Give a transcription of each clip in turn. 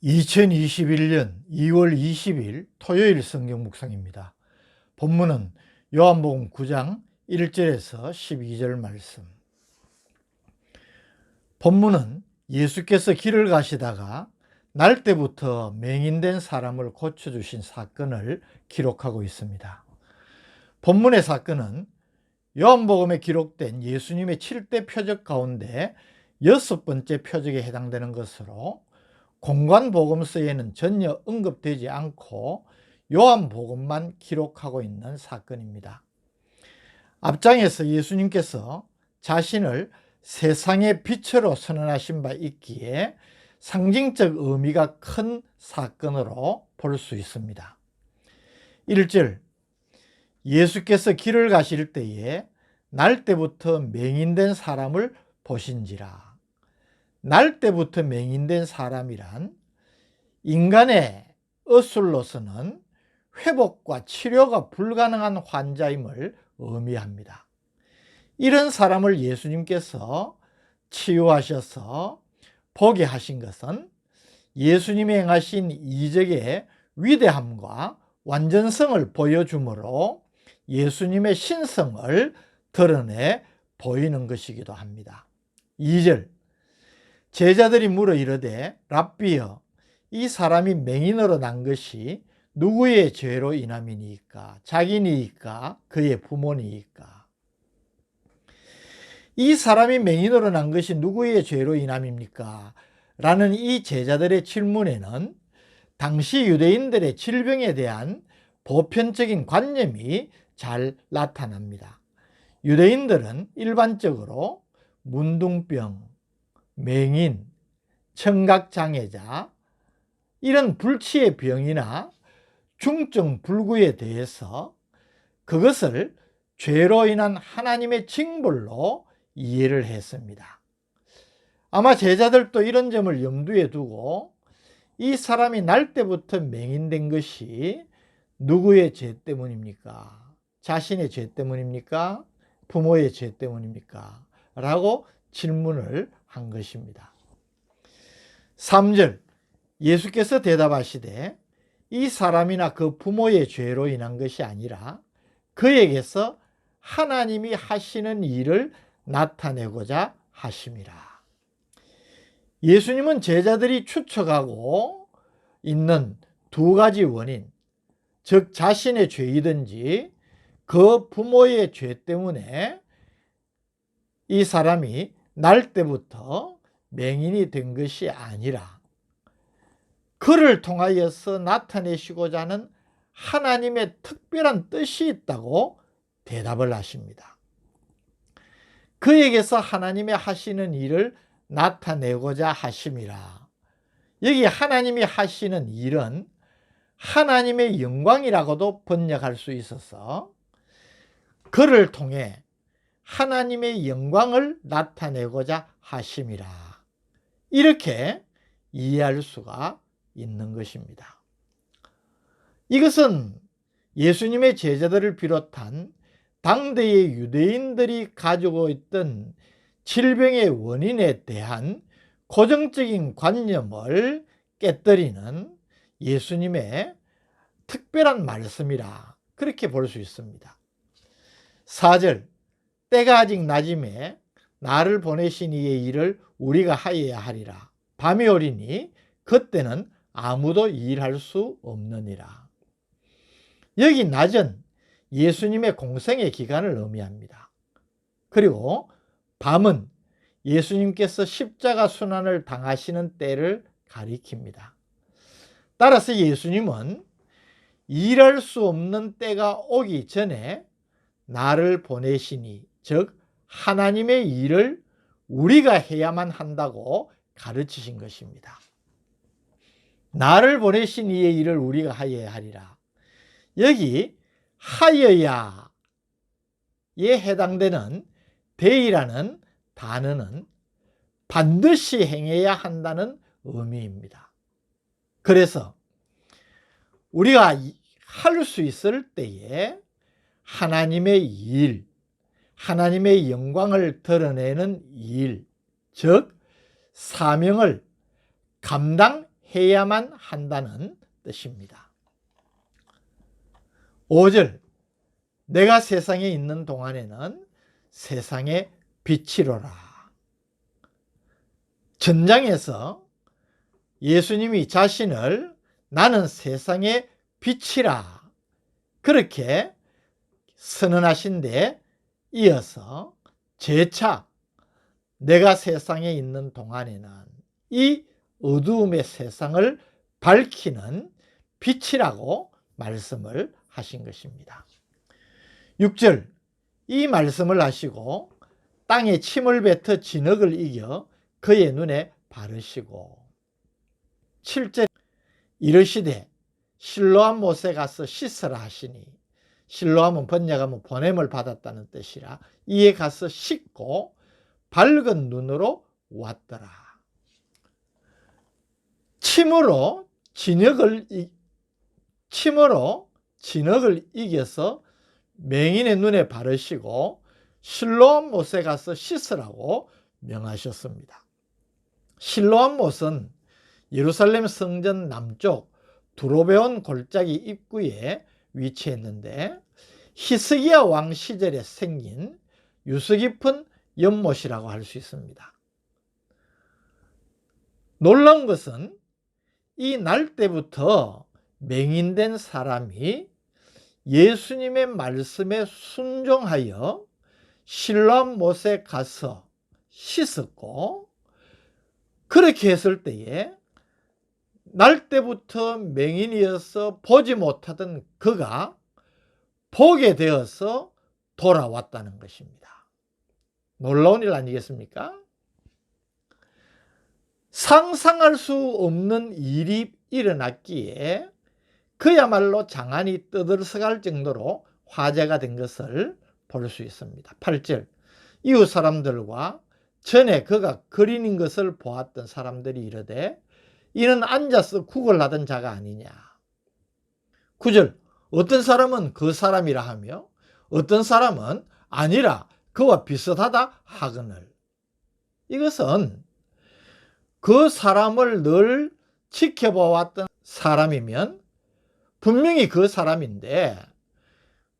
2021년 2월 20일 토요일 성경 묵상입니다. 본문은 요한복음 9장 1절에서 12절 말씀. 본문은 예수께서 길을 가시다가 날때부터 맹인된 사람을 고쳐주신 사건을 기록하고 있습니다. 본문의 사건은 요한복음에 기록된 예수님의 7대 표적 가운데 6번째 표적에 해당되는 것으로 공관복음서에는 전혀 언급되지 않고 요한복음만 기록하고 있는 사건입니다. 앞장에서 예수님께서 자신을 세상의 빛으로 선언하신 바 있기에 상징적 의미가 큰 사건으로 볼 수 있습니다. 1절, 예수께서 길을 가실 때에 날때부터 맹인된 사람을 보신지라. 날때부터 맹인된 사람이란 인간의 어술로서는 회복과 치료가 불가능한 환자임을 의미합니다. 이런 사람을 예수님께서 치유하셔서 보게 하신 것은 예수님이 행하신 이적의 위대함과 완전성을 보여주므로 예수님의 신성을 드러내 보이는 것이기도 합니다. 2절, 제자들이 물어 이르되 랍비여, 이 사람이 맹인으로 난 것이 누구의 죄로 인함이니까? 자기니까? 그의 부모니까? 이 사람이 맹인으로 난 것이 누구의 죄로 인함입니까? 라는 이 제자들의 질문에는 당시 유대인들의 질병에 대한 보편적인 관념이 잘 나타납니다. 유대인들은 일반적으로 문둥병, 맹인, 청각장애자, 이런 불치의 병이나 중증 불구에 대해서 그것을 죄로 인한 하나님의 징벌로 이해를 했습니다. 아마 제자들도 이런 점을 염두에 두고 이 사람이 날 때부터 맹인된 것이 누구의 죄 때문입니까? 자신의 죄 때문입니까? 부모의 죄 때문입니까? 라고 질문을 한 것입니다. 3절, 예수께서 대답하시되 이 사람이나 그 부모의 죄로 인한 것이 아니라 그에게서 하나님이 하시는 일을 나타내고자 하심이라. 예수님은 제자들이 추측하고 있는 두 가지 원인, 즉 자신의 죄이든지 그 부모의 죄 때문에 이 사람이 날 때부터 맹인이 된 것이 아니라 그를 통하여서 나타내시고자 하는 하나님의 특별한 뜻이 있다고 대답을 하십니다. 그에게서 하나님의 하시는 일을 나타내고자 하심이라. 여기 하나님이 하시는 일은 하나님의 영광이라고도 번역할 수 있어서 그를 통해 하나님의 영광을 나타내고자 하심이라. 이렇게 이해할 수가 있는 것입니다. 이것은 예수님의 제자들을 비롯한 당대의 유대인들이 가지고 있던 질병의 원인에 대한 고정적인 관념을 깨뜨리는 예수님의 특별한 말씀이라 그렇게 볼 수 있습니다. 4절, 때가 아직 낮음에 나를 보내신 이의 일을 우리가 하여야 하리라. 밤이 오리니 그때는 아무도 일할 수 없느니라. 여기 낮은 예수님의 공생의 기간을 의미합니다. 그리고 밤은 예수님께서 십자가 순환을 당하시는 때를 가리킵니다. 따라서 예수님은 일할 수 없는 때가 오기 전에 나를 보내시니, 즉 하나님의 일을 우리가 해야만 한다고 가르치신 것입니다. 나를 보내신 이의 일을 우리가 하여야 하리라. 여기 하여야에 해당되는 대이라는 단어는 반드시 행해야 한다는 의미입니다. 그래서 우리가 할 수 있을 때에 하나님의 일, 하나님의 영광을 드러내는 일, 즉 사명을 감당해야 해야만 한다는 뜻입니다. 5절, 내가 세상에 있는 동안에는 세상의 빛이로라. 전장에서 예수님이 자신을 나는 세상의 빛이라 그렇게 선언하신 데 이어서 재차 내가 세상에 있는 동안에는 이 어두움의 세상을 밝히는 빛이라고 말씀을 하신 것입니다. 6절, 이 말씀을 하시고 땅에 침을 뱉어 진흙을 이겨 그의 눈에 바르시고 7절, 이르시되 실로암 못에 가서 씻으라 하시니, 실로암은 번역하면 보냄을 받았다는 뜻이라 이에 가서 씻고 밝은 눈으로 왔더라. 침으로 진흙을 이겨서 맹인의 눈에 바르시고 실로암 못에 가서 씻으라고 명하셨습니다. 실로암 못은 예루살렘 성전 남쪽 두로베온 골짜기 입구에 위치했는데 히스기야 왕 시절에 생긴 유수 깊은 연못이라고 할 수 있습니다. 놀라운 것은 이 날 때부터 맹인된 사람이 예수님의 말씀에 순종하여 실로암 못에 가서 씻었고, 그렇게 했을 때에 날 때부터 맹인이어서 보지 못하던 그가 보게 되어서 돌아왔다는 것입니다. 놀라운 일 아니겠습니까? 상상할 수 없는 일이 일어났기에 그야말로 장안이 떠들썩할 정도로 화제가 된 것을 볼 수 있습니다. 8절, 이웃 사람들과 전에 그가 거린인 것을 보았던 사람들이 이르되 이는 앉아서 구걸하던 자가 아니냐. 9절, 어떤 사람은 그 사람이라 하며 어떤 사람은 아니라 그와 비슷하다 하거늘. 이것은 그 사람을 늘 지켜보았던 사람이면 분명히 그 사람인데,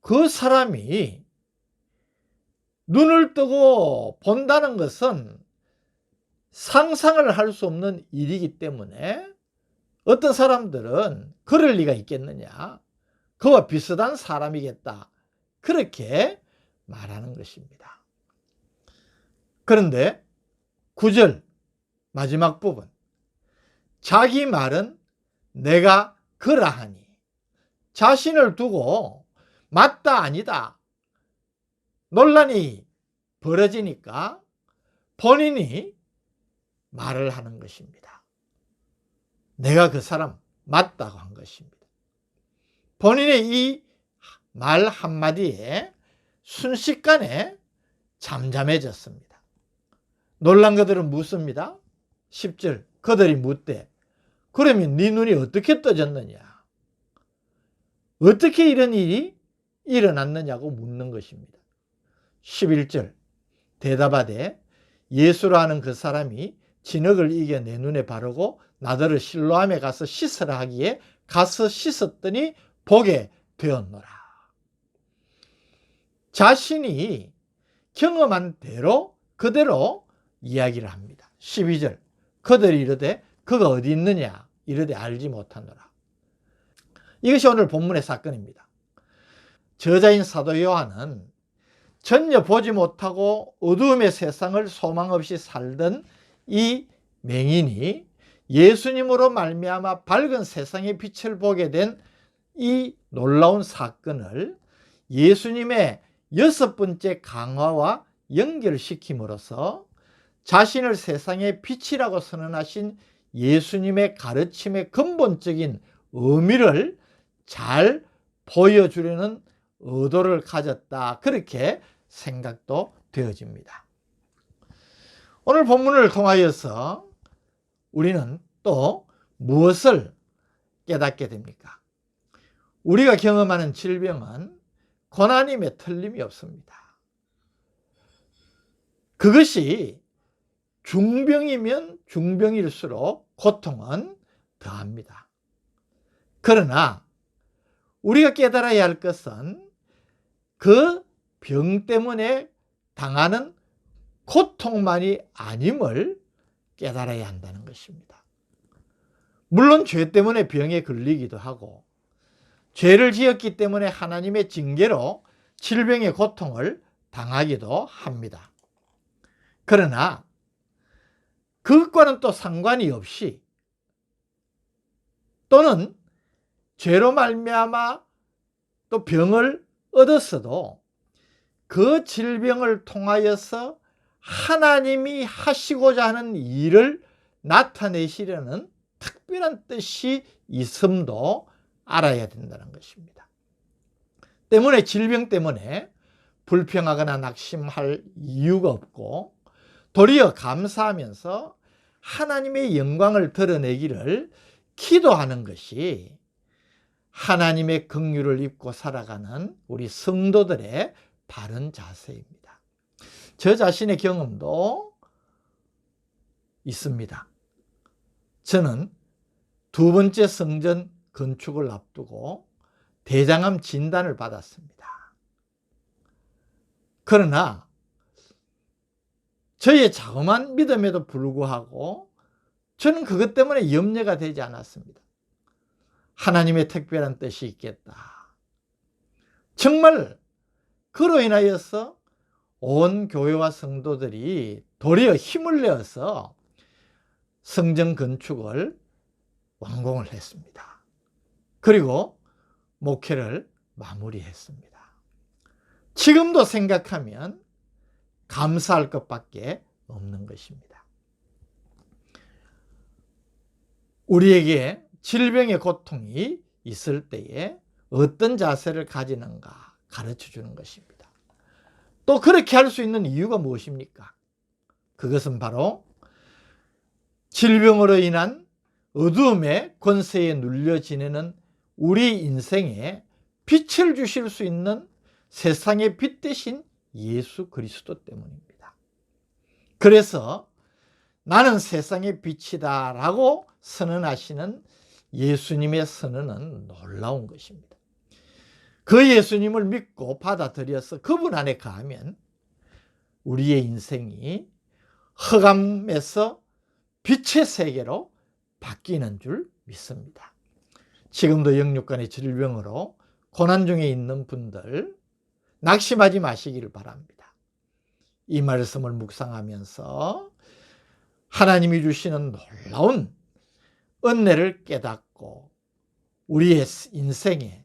그 사람이 눈을 뜨고 본다는 것은 상상을 할 수 없는 일이기 때문에 어떤 사람들은 그럴 리가 있겠느냐, 그와 비슷한 사람이겠다, 그렇게 말하는 것입니다. 그런데 9절 마지막 부분, 자기 말은 내가 그러하니, 자신을 두고 맞다 아니다 논란이 벌어지니까 본인이 말을 하는 것입니다. 내가 그 사람 맞다고 한 것입니다. 본인의 이 말 한마디에 순식간에 잠잠해졌습니다. 놀란 그들은 묻습니다. 10절, 그들이 묻되 그러면 네 눈이 어떻게 떠졌느냐, 어떻게 이런 일이 일어났느냐고 묻는 것입니다. 11절, 대답하되 예수라 하는 그 사람이 진흙을 이겨 내 눈에 바르고 나더러 실로암에 가서 씻으라 하기에 가서 씻었더니 보게 되었노라. 자신이 경험한 대로 그대로 이야기를 합니다. 12절, 그들이 이르되 그가 어디 있느냐 이르되 알지 못하노라. 이것이 오늘 본문의 사건입니다. 저자인 사도 요한은 전혀 보지 못하고 어두움의 세상을 소망 없이 살던 이 맹인이 예수님으로 말미암아 밝은 세상의 빛을 보게 된 이 놀라운 사건을 예수님의 6번째 강화와 연결시킴으로써 자신을 세상의 빛이라고 선언하신 예수님의 가르침의 근본적인 의미를 잘 보여주려는 의도를 가졌다, 그렇게 생각도 되어집니다. 오늘 본문을 통하여서 우리는 또 무엇을 깨닫게 됩니까? 우리가 경험하는 질병은 고난임에 틀림이 없습니다. 그것이 중병이면 중병일수록 고통은 더합니다. 그러나 우리가 깨달아야 할 것은 그 병 때문에 당하는 고통만이 아님을 깨달아야 한다는 것입니다. 물론 죄 때문에 병에 걸리기도 하고 죄를 지었기 때문에 하나님의 징계로 질병의 고통을 당하기도 합니다. 그러나 그것과는 또 상관이 없이 또는 죄로 말미암아 또 병을 얻었어도 그 질병을 통하여서 하나님이 하시고자 하는 일을 나타내시려는 특별한 뜻이 있음도 알아야 된다는 것입니다. 때문에 질병 때문에 불평하거나 낙심할 이유가 없고 도리어 감사하면서 하나님의 영광을 드러내기를 기도하는 것이 하나님의 긍휼을 입고 살아가는 우리 성도들의 바른 자세입니다. 저 자신의 경험도 있습니다. 저는 두 번째 성전 건축을 앞두고 대장암 진단을 받았습니다. 그러나 저의 자그마한 믿음에도 불구하고 저는 그것 때문에 염려가 되지 않았습니다. 하나님의 특별한 뜻이 있겠다. 정말 그로 인하여서 온 교회와 성도들이 도리어 힘을 내어서 성전 건축을 완공을 했습니다. 그리고 목회를 마무리했습니다. 지금도 생각하면 감사할 것밖에 없는 것입니다. 우리에게 질병의 고통이 있을 때에 어떤 자세를 가지는가 가르쳐 주는 것입니다. 또 그렇게 할 수 있는 이유가 무엇입니까? 그것은 바로 질병으로 인한 어두움의 권세에 눌려 지내는 우리 인생에 빛을 주실 수 있는 세상의 빛 대신 예수 그리스도 때문입니다. 그래서 나는 세상의 빛이다 라고 선언하시는 예수님의 선언은 놀라운 것입니다. 그 예수님을 믿고 받아들여서 그분 안에 가면 우리의 인생이 흑암에서 빛의 세계로 바뀌는 줄 믿습니다. 지금도 영육간의 질병으로 고난 중에 있는 분들 낙심하지 마시기를 바랍니다. 이 말씀을 묵상하면서 하나님이 주시는 놀라운 은혜를 깨닫고 우리의 인생에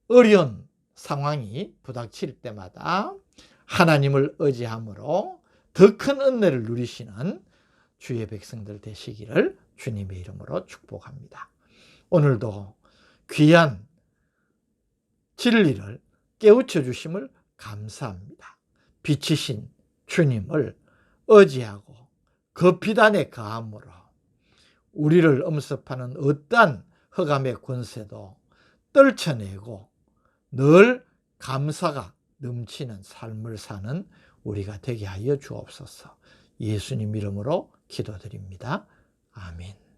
어려운 상황이 부닥칠 때마다 하나님을 의지함으로 더 큰 은혜를 누리시는 주의 백성들 되시기를 주님의 이름으로 축복합니다. 오늘도 귀한 진리를 깨우쳐 주심을 감사합니다. 빛이신 주님을 의지하고 그 빛 안에 거함으로 우리를 엄습하는 어떠한 흑암의 권세도 떨쳐내고 늘 감사가 넘치는 삶을 사는 우리가 되게 하여 주옵소서. 예수님 이름으로 기도드립니다. 아멘.